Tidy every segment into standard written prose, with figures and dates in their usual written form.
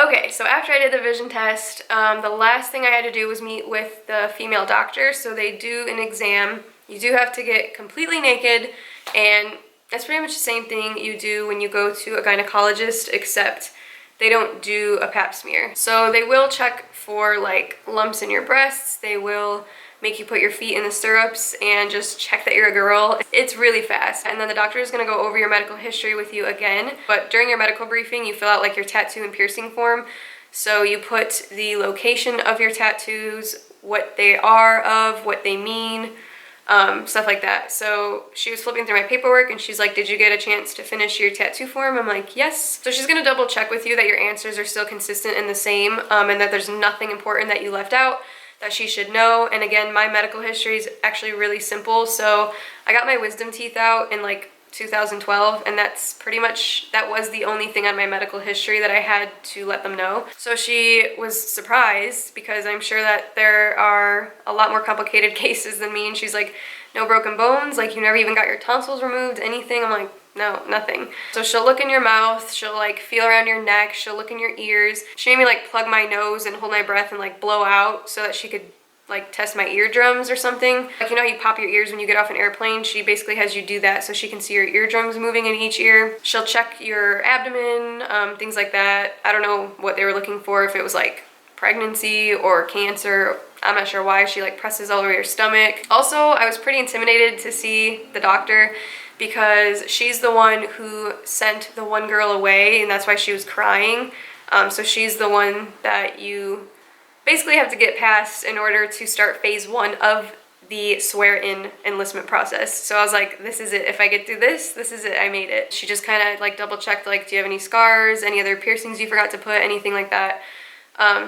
Okay, so after I did the vision test, the last thing I had to do was meet with the female doctor. So they do an exam. You do have to get completely naked, and that's pretty much the same thing you do when you go to a gynecologist, except they don't do a pap smear. So they will check for like lumps in your breasts. They will make you put your feet in the stirrups and just check that you're a girl. It's really fast. And then the doctor is gonna go over your medical history with you again. But during your medical briefing, you fill out like your tattoo and piercing form. So you put the location of your tattoos, what they are of, what they mean, stuff like that. So she was flipping through my paperwork and she's like, did you get a chance to finish your tattoo form? I'm like, yes. So she's gonna double check with you that your answers are still consistent and the same, and that there's nothing important that you left out that she should know. And again, my medical history is actually really simple. So I got my wisdom teeth out in like 2012, and that's pretty much, that was the only thing on my medical history that I had to let them know. So she was surprised because I'm sure that there are a lot more complicated cases than me, and she's like, no broken bones, like you never even got your tonsils removed, anything? I'm like, no, nothing. So she'll look in your mouth, she'll like feel around your neck, she'll look in your ears. She made me like plug my nose and hold my breath and like blow out so that she could like test my eardrums or something. Like, you know how you pop your ears when you get off an airplane? She basically has you do that so she can see your eardrums moving in each ear. She'll check your abdomen, things like that. I don't know what they were looking for, if it was like pregnancy or cancer. I'm not sure why. She like presses all over your stomach. Also, I was pretty intimidated to see the doctor because she's the one who sent the one girl away, and that's why she was crying. So she's the one that you basically have to get past in order to start phase 1 of the swear-in enlistment process. So I was like, this is it. If I get through this, this is it. I made it. She just kind of like double checked, like, do you have any scars, any other piercings you forgot to put, anything like that.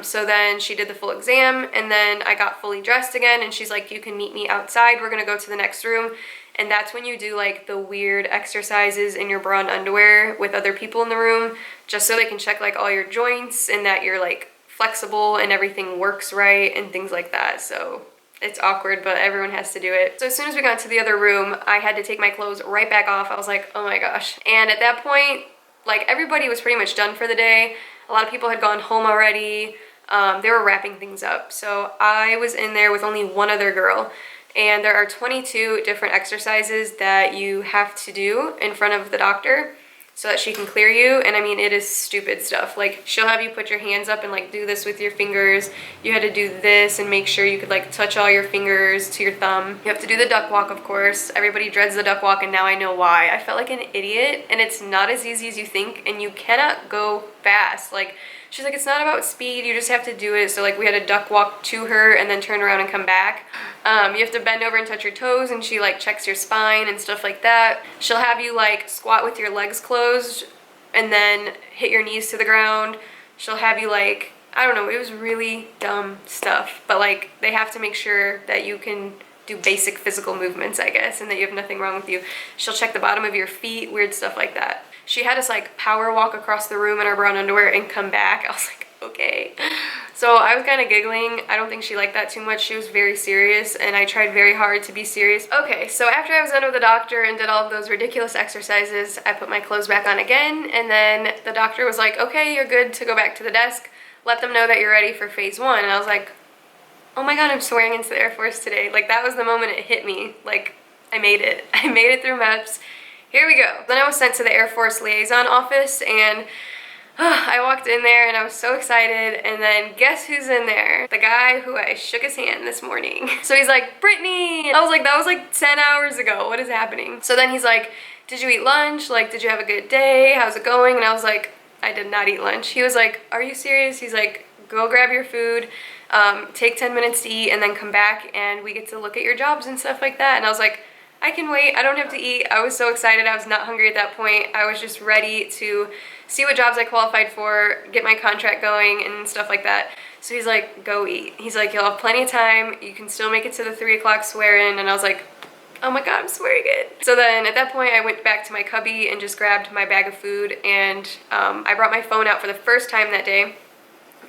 So then she did the full exam, and then I got fully dressed again, and she's like, you can meet me outside. We're gonna go to the next room. And that's when you do like the weird exercises in your bra and underwear with other people in the room, just so they can check like all your joints and that you're like flexible and everything works right and things like that. So it's awkward, but everyone has to do it. So as soon as we got to the other room, I had to take my clothes right back off. I was like, oh my gosh. And at that point, like everybody was pretty much done for the day. A lot of people had gone home already. They were wrapping things up. So I was in there with only one other girl. And there are 22 different exercises that you have to do in front of the doctor so that she can clear you. And I mean, it is stupid stuff. Like, she'll have you put your hands up and like do this with your fingers. You had to do this and make sure you could like touch all your fingers to your thumb. You have to do the duck walk, of course. Everybody dreads the duck walk, and now I know why. I felt like an idiot, and it's not as easy as you think, and you cannot go fast. Like, she's like, it's not about speed, you just have to do it. So like we had a duck walk to her and then turn around and come back. You have to bend over and touch your toes, and she like checks your spine and stuff like that. She'll have you like squat with your legs closed and then hit your knees to the ground. She'll have you like, I don't know, it was really dumb stuff. But like, they have to make sure that you can do basic physical movements, I guess, and that you have nothing wrong with you. She'll check the bottom of your feet, weird stuff like that. She had us like power walk across the room in our brown underwear and come back. I was like, okay. So I was kind of giggling. I don't think she liked that too much. She was very serious, and I tried very hard to be serious. Okay, so after I was done with the doctor and did all of those ridiculous exercises, I put my clothes back on again, and then the doctor was like, okay, you're good to go back to the desk. Let them know that you're ready for phase 1. And I was like, oh my god, I'm swearing into the Air Force today. Like, that was the moment it hit me. Like, I made it. I made it through Meps. Here we go. Then I was sent to the Air Force liaison office, and I walked in there and I was so excited, and then guess who's in there? The guy who I shook his hand this morning. So he's like, Brittany! I was like, that was like 10 hours ago. What is happening? So then he's like, did you eat lunch? Like, did you have a good day? How's it going? And I was like, I did not eat lunch. He was like, are you serious? He's like, go grab your food, take 10 minutes to eat, and then come back and we get to look at your jobs and stuff like that. And I was like, I can wait. I don't have to eat. I was so excited. I was not hungry at that point. I was just ready to see what jobs I qualified for, get my contract going and stuff like that. So he's like, go eat. He's like, you'll have plenty of time. You can still make it to the 3 o'clock swear-in. And I was like, oh my god, I'm swearing it. So then at that point I went back to my cubby and just grabbed my bag of food, and I brought my phone out for the first time that day.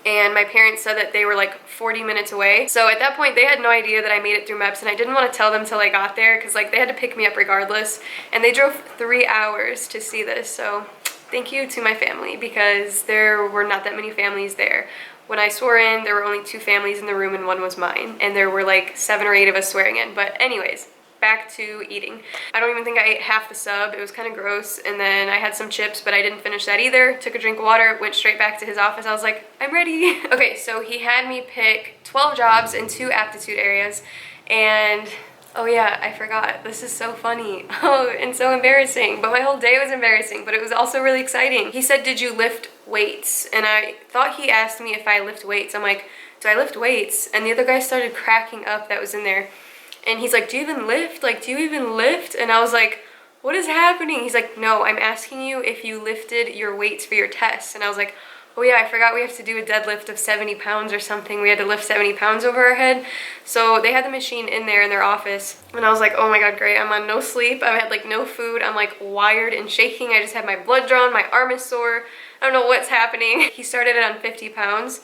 And my parents said that they were like 40 minutes away. So at that point they had no idea that I made it through Meps, and I didn't want to tell them till I got there because like they had to pick me up regardless, and they drove 3 hours to see this. So Thank you to my family, because there were not that many families there. When I swore in, there were only 2 families in the room and 1 was mine. And there were like 7 or 8 of us swearing in. But anyways, back to eating. I don't even think I ate half the sub. It was kind of gross. And then I had some chips, but I didn't finish that either. Took a drink of water, went straight back to his office. I was like, I'm ready. Okay, so he had me pick 12 jobs in 2 aptitude areas. And oh yeah, I forgot. This is so funny. Oh, and so embarrassing. But my whole day was embarrassing, but it was also really exciting. He said, did you lift weights? And I thought he asked me if I lift weights. I'm like, do I lift weights? And the other guy started cracking up that was in there. And he's like, do you even lift? Like, do you even lift? And I was like, what is happening? He's like, no, I'm asking you if you lifted your weights for your test. And I was like, oh yeah, I forgot we have to do a deadlift of 70 pounds or something. We had to lift 70 pounds over our head. So they had the machine in there in their office. And I was like, oh my God, great. I'm on no sleep. I had like no food. I'm like wired and shaking. I just had my blood drawn. My arm is sore. I don't know what's happening. He started it on 50 pounds.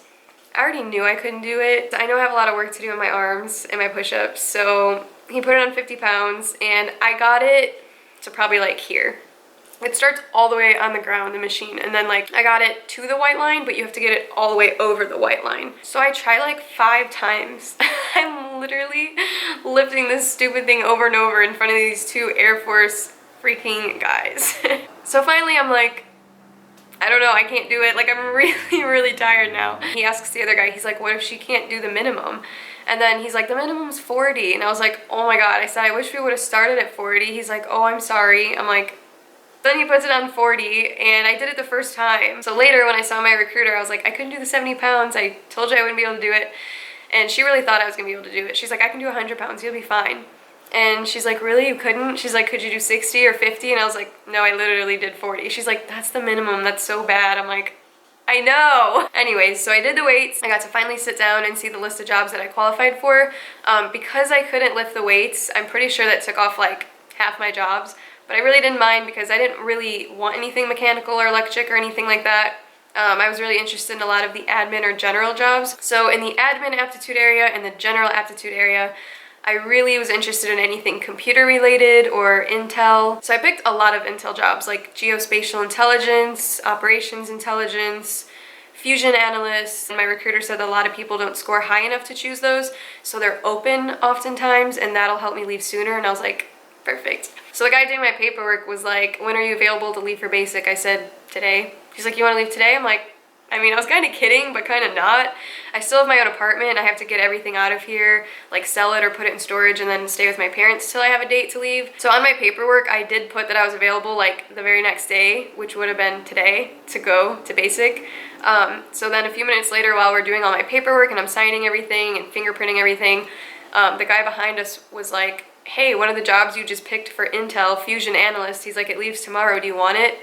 I already knew I couldn't do it. I know I have a lot of work to do in my arms and my push-ups. So he put it on 50 pounds and I got it to probably like here. It starts all the way on the ground, the machine, and then like I got it to the white line, but you have to get it all the way over the white line. So I tried like 5 times. I'm literally lifting this stupid thing over and over in front of these 2 Air Force freaking guys. So finally I'm like, I don't know, I can't do it. Like I'm really, really tired now. He asks the other guy, he's like, what if she can't do the minimum? And then he's like, the minimum's 40. And I was like, oh my God. I said, I wish we would have started at 40. He's like, oh, I'm sorry. I'm like, then he puts it on 40 and I did it the first time. So later when I saw my recruiter, I was like, I couldn't do the 70 pounds. I told you I wouldn't be able to do it. And she really thought I was gonna be able to do it. She's like, I can do 100 pounds, you'll be fine. And she's like, really, you couldn't? She's like, could you do 60 or 50? And I was like, no, I literally did 40. She's like, that's the minimum, that's so bad. I'm like, I know. Anyways, so I did the weights. I got to finally sit down and see the list of jobs that I qualified for. Because I couldn't lift the weights, I'm pretty sure that took off like half my jobs. But I really didn't mind because I didn't really want anything mechanical or electric or anything like that. I was really interested in a lot of the admin or general jobs. So in the admin aptitude area and the general aptitude area, I really was interested in anything computer related or Intel. So I picked a lot of Intel jobs like geospatial intelligence, operations intelligence, fusion analysts. And my recruiter said a lot of people don't score high enough to choose those. So they're open oftentimes and that'll help me leave sooner. And I was like, perfect. So the guy doing my paperwork was like, when are you available to leave for basic? I said, today. He's like, you want to leave today? I'm like, I mean, I was kind of kidding, but kind of not. I still have my own apartment. I have to get everything out of here, like sell it or put it in storage and then stay with my parents till I have a date to leave. So on my paperwork, I did put that I was available like the very next day, which would have been today, to go to basic. So then a few minutes later, while we're doing all my paperwork and I'm signing everything and fingerprinting everything, the guy behind us was like, hey, one of the jobs you just picked for Intel, fusion analyst, he's like, it leaves tomorrow, do you want it?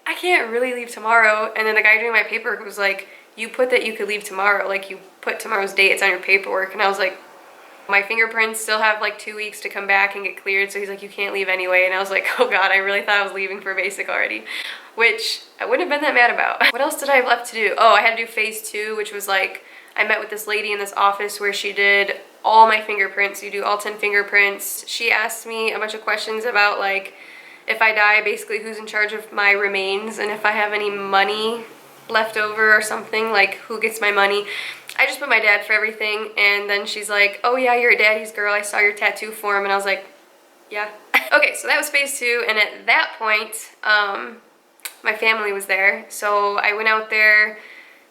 I can't really leave tomorrow. And then the guy doing my paperwork was like, you put that you could leave tomorrow, like you put tomorrow's date, it's on your paperwork. And I was like, my fingerprints still have like 2 weeks to come back and get cleared, so he's like, you can't leave anyway. And I was like, oh God, I really thought I was leaving for basic already, which I wouldn't have been that mad about. What else did I have left to do? Oh, I had to do phase 2, which was like, I met with this lady in this office where she did all my fingerprints. You do all 10 fingerprints. She asked me a bunch of questions about like, if I die, basically who's in charge of my remains and if I have any money left over or something, like who gets my money. I just put my dad for everything, and then she's like, oh yeah, you're a daddy's girl, I saw your tattoo form, and I was like, yeah. Okay, so that was phase 2, and at that point, my family was there, so I went out there,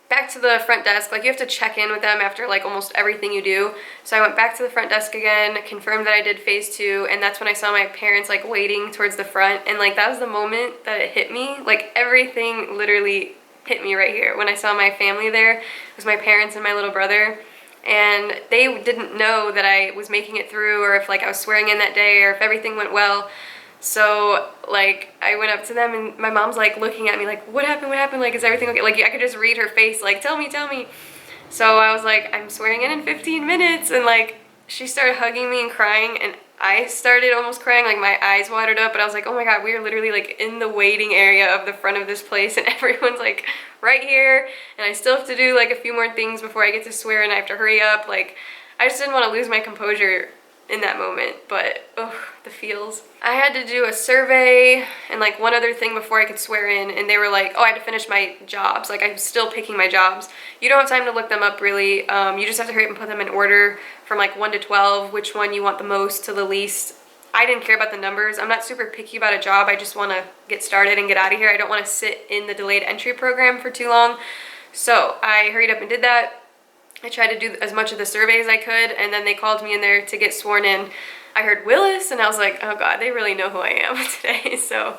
back to the front desk. Like you have to check in with them after like almost everything you do. So I went back to the front desk again, confirmed that I did phase 2, and that's when I saw my parents like waiting towards the front, and like that was the moment that it hit me. Like everything literally hit me right here when I saw my family there. It was my parents and my little brother, and they didn't know that I was making it through or if like I was swearing in that day or if everything went well. So like I went up to them and my mom's like looking at me like, what happened, like is everything okay? Like I could just read her face like, tell me. So I was like, I'm swearing in 15 minutes, and like she started hugging me and crying, and I started almost crying, like my eyes watered up, but I was like, oh my God, we are literally like in the waiting area of the front of this place and everyone's like right here, and I still have to do like a few more things before I get to swear and I have to hurry up. Like I just didn't want to lose my composure in that moment, but ugh, the feels. I had to do a survey and like one other thing before I could swear in, and they were like, oh, I had to finish my jobs. Like I'm still picking my jobs. You don't have time to look them up really. You just have to hurry up and put them in order from like 1 to 12, which one you want the most to the least. I didn't care about the numbers. I'm not super picky about a job. I just want to get started and get out of here. I don't want to sit in the delayed entry program for too long. So I hurried up and did that. I tried to do as much of the survey as I could, and then they called me in there to get sworn in. I heard Willis, and I was like, oh God, they really know who I am today. So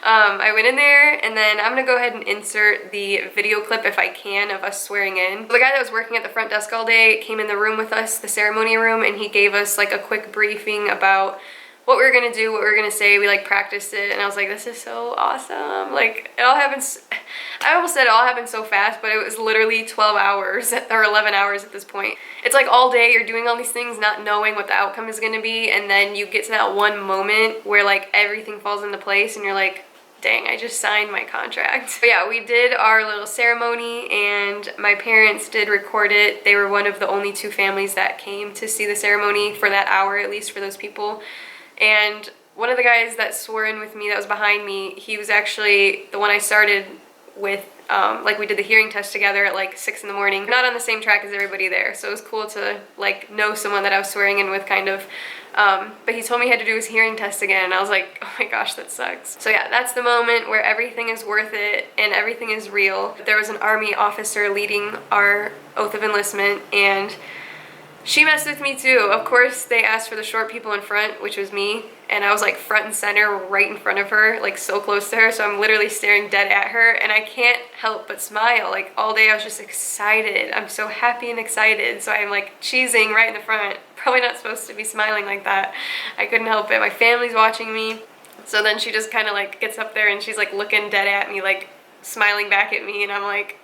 I went in there, and then I'm gonna go ahead and insert the video clip, if I can, of us swearing in. The guy that was working at the front desk all day came in the room with us, the ceremony room, and he gave us like a quick briefing about what we were gonna do, what we were gonna say. We like practiced it, and I was like, this is so awesome. Like it all happens, I almost said it all happened so fast, but it was literally 12 hours or 11 hours at this point. It's like all day you're doing all these things not knowing what the outcome is gonna be, and then you get to that one moment where like everything falls into place and you're like, dang, I just signed my contract. But yeah, we did our little ceremony, and my parents did record it. They were one of the only 2 families that came to see the ceremony for that hour, at least for those people. And one of the guys that swore in with me that was behind me, he was actually the one I started with, like we did the hearing test together at like 6 in the morning. Not on the same track as everybody there, so it was cool to like know someone that I was swearing in with kind of. But he told me he had to do his hearing test again, and I was like, oh my gosh, that sucks. So yeah, that's the moment where everything is worth it and everything is real. There was an Army officer leading our oath of enlistment, and she messed with me too. Of course, they asked for the short people in front, which was me, and I was like front and center right in front of her, like so close to her, so I'm literally staring dead at her, and I can't help but smile. Like all day I was just excited. I'm so happy and excited, so I'm like cheesing right in the front. Probably not supposed to be smiling like that. I couldn't help it. My family's watching me. So then she just kind of like gets up there and she's like looking dead at me, like smiling back at me, and I'm like,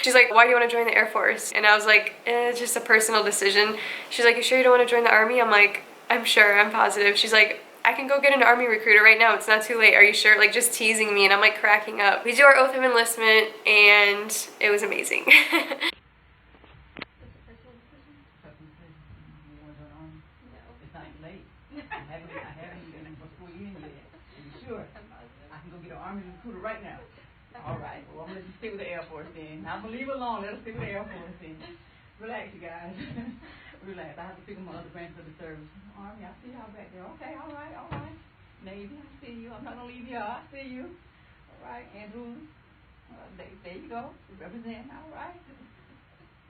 she's like, why do you want to join the Air Force? And I was like, it's just a personal decision. She's like, you sure you don't want to join the Army? I'm like, I'm sure, I'm positive. She's like, I can go get an Army recruiter right now. It's not too late. Are you sure? Like just teasing me, and I'm like cracking up. We do our oath of enlistment, and it was amazing. Army recruiter right now. All right. Well, I'm going to stick with the Air Force then. Now, I'm going to leave it alone. Let us stick with the Air Force then. Relax, you guys. Relax. I have to pick them other branches of the service. Army, I see y'all back there. Okay, all right, all right. Navy, I see you. I'm not going to leave y'all. I see you. All right. Andrews. There you go. Represent. All right.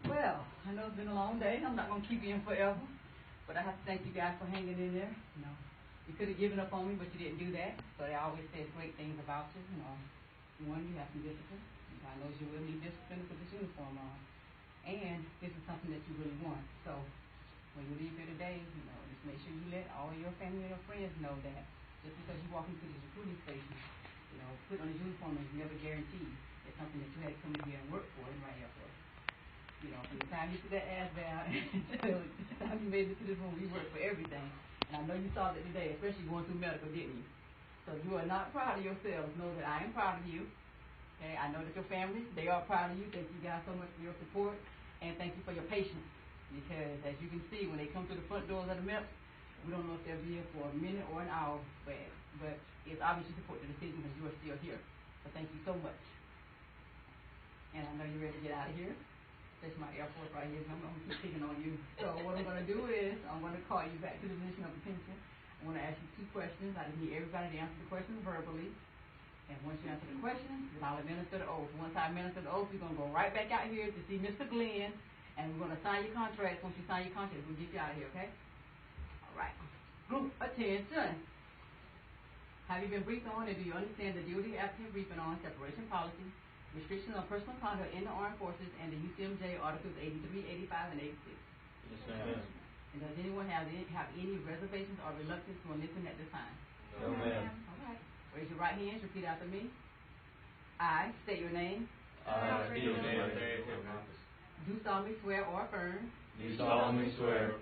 Well, I know it's been a long day. I'm not going to keep you in forever. But I have to thank you guys for hanging in there. You know, you could have given up on me, but you didn't do that. So they always said great things about you. You know, one, you have some discipline. I know you will need discipline to put this uniform on. And this is something that you really want. So when you leave here today, you know, just make sure you let all your family and your friends know that just because you walk into this recruiting station, you know, put on a uniform is never guaranteed. It's something that you had to come in here and work for and right here for. You know, from the time you put that ass down until the time you made it to this room, we worked for everything. And I know you saw that today, especially going through medical, didn't you? So if you are not proud of yourselves, know that I am proud of you. Okay, I know that your family, they are proud of you. Thank you guys so much for your support, and thank you for your patience. Because as you can see, when they come through the front doors of the Meps, we don't know if they'll be here for a minute or an hour, but it's obvious you support the decision because you are still here. So thank you so much. And I know you're ready to get out of here. That's my Air Force right here. I'm going to keep picking on you. So what I'm going to do is I'm going to call you back to the position of attention. I want to ask you 2 questions. I just need everybody to answer the questions verbally. And once you answer the questions, then I'll administer the oath. Once I administer the oath, you're going to go right back out here to see Mr. Glenn, and we're going to sign your contract. Once you sign your contract, we'll get you out of here, okay? All right. Group attention. Have you been briefed on, and do you understand the duty applicant briefing on separation policy, restrictions on personal conduct in the armed forces, and the UCMJ Articles 83, 85, and 86? Yes, ma'am. And does anyone have any reservations or reluctance to listen at this time? No, ma'am. All right. Raise your right hand. Repeat after me. I state your name. I state your name. Do solemnly swear or affirm. Do solemnly swear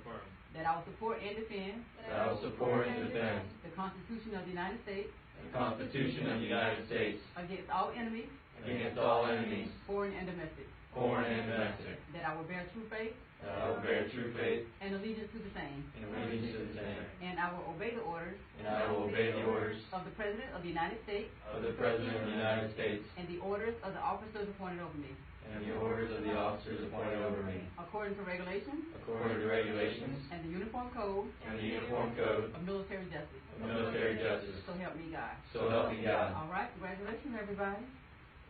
that I will support and defend. That I will support and defend the Constitution of the United States. the Constitution of the United States Against all enemies. against all enemies, Foreign and domestic. foreign and domestic, that I will bear true faith that I will bear true faith and allegiance to the same, and allegiance to the same, and I will obey the orders and I will obey the orders of the President of the United States of the President of the United States and the orders of the officers appointed over me, and the orders of the officers appointed over me, according to regulations according to regulations and the Uniform Code and the Uniform Code of Military Justice. of Military Justice. So help me God. So help me God. All right, congratulations, everybody.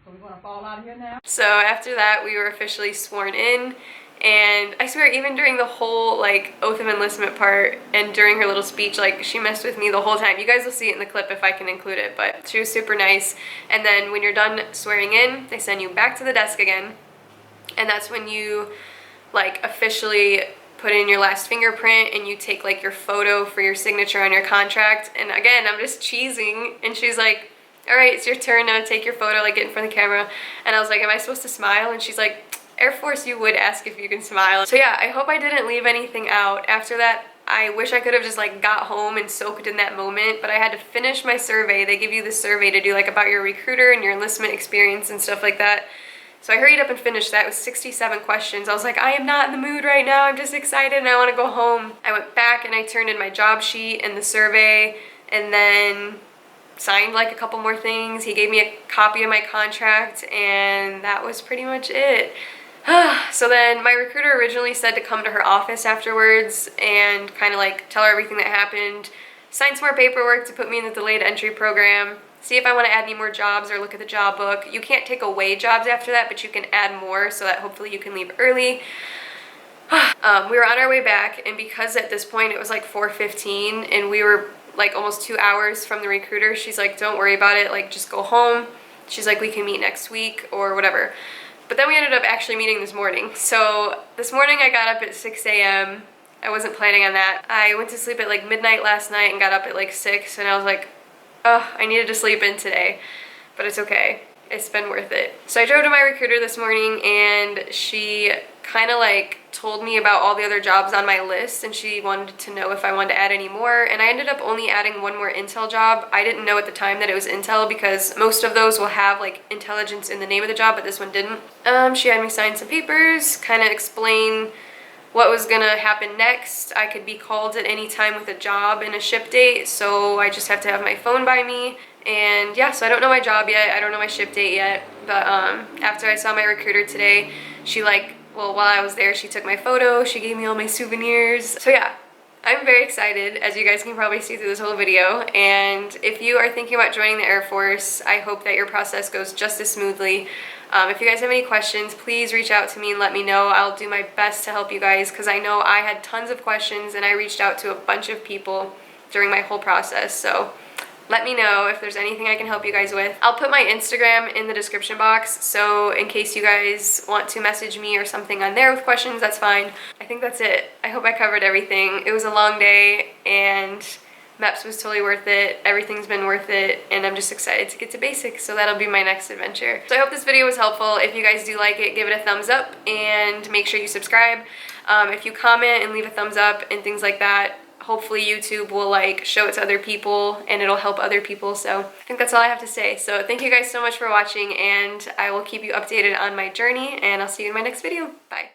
So we're going to fall out of here now. So after that, we were officially sworn in, and I swear, even during the whole like oath of enlistment part and during her little speech, like she messed with me the whole time. You guys will see it in the clip if I can include it, but she was super nice. And then when you're done swearing in, they send you back to the desk again, and that's when you like officially put in your last fingerprint and you take like your photo for your signature on your contract. And again, I'm just cheesing, and she's like, all right, it's your turn now, take your photo, like get in front of the camera. And I was like, am I supposed to smile? And she's like, Air Force, you would ask if you can smile. So yeah, I hope I didn't leave anything out. After that, I wish I could have just like got home and soaked in that moment, but I had to finish my survey. They give you this survey to do like about your recruiter and your enlistment experience and stuff like that. So I hurried up and finished that. It was 67 questions. I was like, I am not in the mood right now. I'm just excited and I want to go home. I went back and I turned in my job sheet and the survey, and then signed like a couple more things. He gave me a copy of my contract, and that was pretty much it. So then my recruiter originally said to come to her office afterwards and kind of like tell her everything that happened, sign some more paperwork to put me in the delayed entry program, see if I want to add any more jobs or look at the job book. You can't take away jobs after that, but you can add more so that hopefully you can leave early. We were on our way back, and because at this point it was like 4:15 and we were like almost 2 hours from the recruiter, she's like, don't worry about it, like just go home. She's like, we can meet next week or whatever. But then we ended up actually meeting this morning. So this morning I got up at 6 a.m. I wasn't planning on that. I went to sleep at like midnight last night and got up at like 6, and I was like, oh, I needed to sleep in today, but it's okay. It's been worth it. So I drove to my recruiter this morning, and she kind of like told me about all the other jobs on my list, and she wanted to know if I wanted to add any more, and I ended up only adding one more Intel job. I didn't know at the time that it was Intel because most of those will have like intelligence in the name of the job, but this one didn't. She had me sign some papers, kind of explain what was gonna happen next. I could be called at any time with a job and a ship date, so I just have to have my phone by me. And yeah, so I don't know my job yet, I don't know my ship date yet, but after I saw my recruiter today, she while I was there, she took my photo, she gave me all my souvenirs. So yeah, I'm very excited, as you guys can probably see through this whole video, and if you are thinking about joining the Air Force, I hope that your process goes just as smoothly. If you guys have any questions, please reach out to me and let me know. I'll do my best to help you guys, because I know I had tons of questions and I reached out to a bunch of people during my whole process, so let me know if there's anything I can help you guys with. I'll put my Instagram in the description box, so in case you guys want to message me or something on there with questions, that's fine. I think that's it. I hope I covered everything. It was a long day, and Meps was totally worth it. Everything's been worth it, and I'm just excited to get to basics, so that'll be my next adventure. So I hope this video was helpful. If you guys do like it, give it a thumbs up, and make sure you subscribe. If you comment and leave a thumbs up and things like that, hopefully YouTube will like show it to other people and it'll help other people. So I think that's all I have to say. So thank you guys so much for watching, and I will keep you updated on my journey, and I'll see you in my next video. Bye.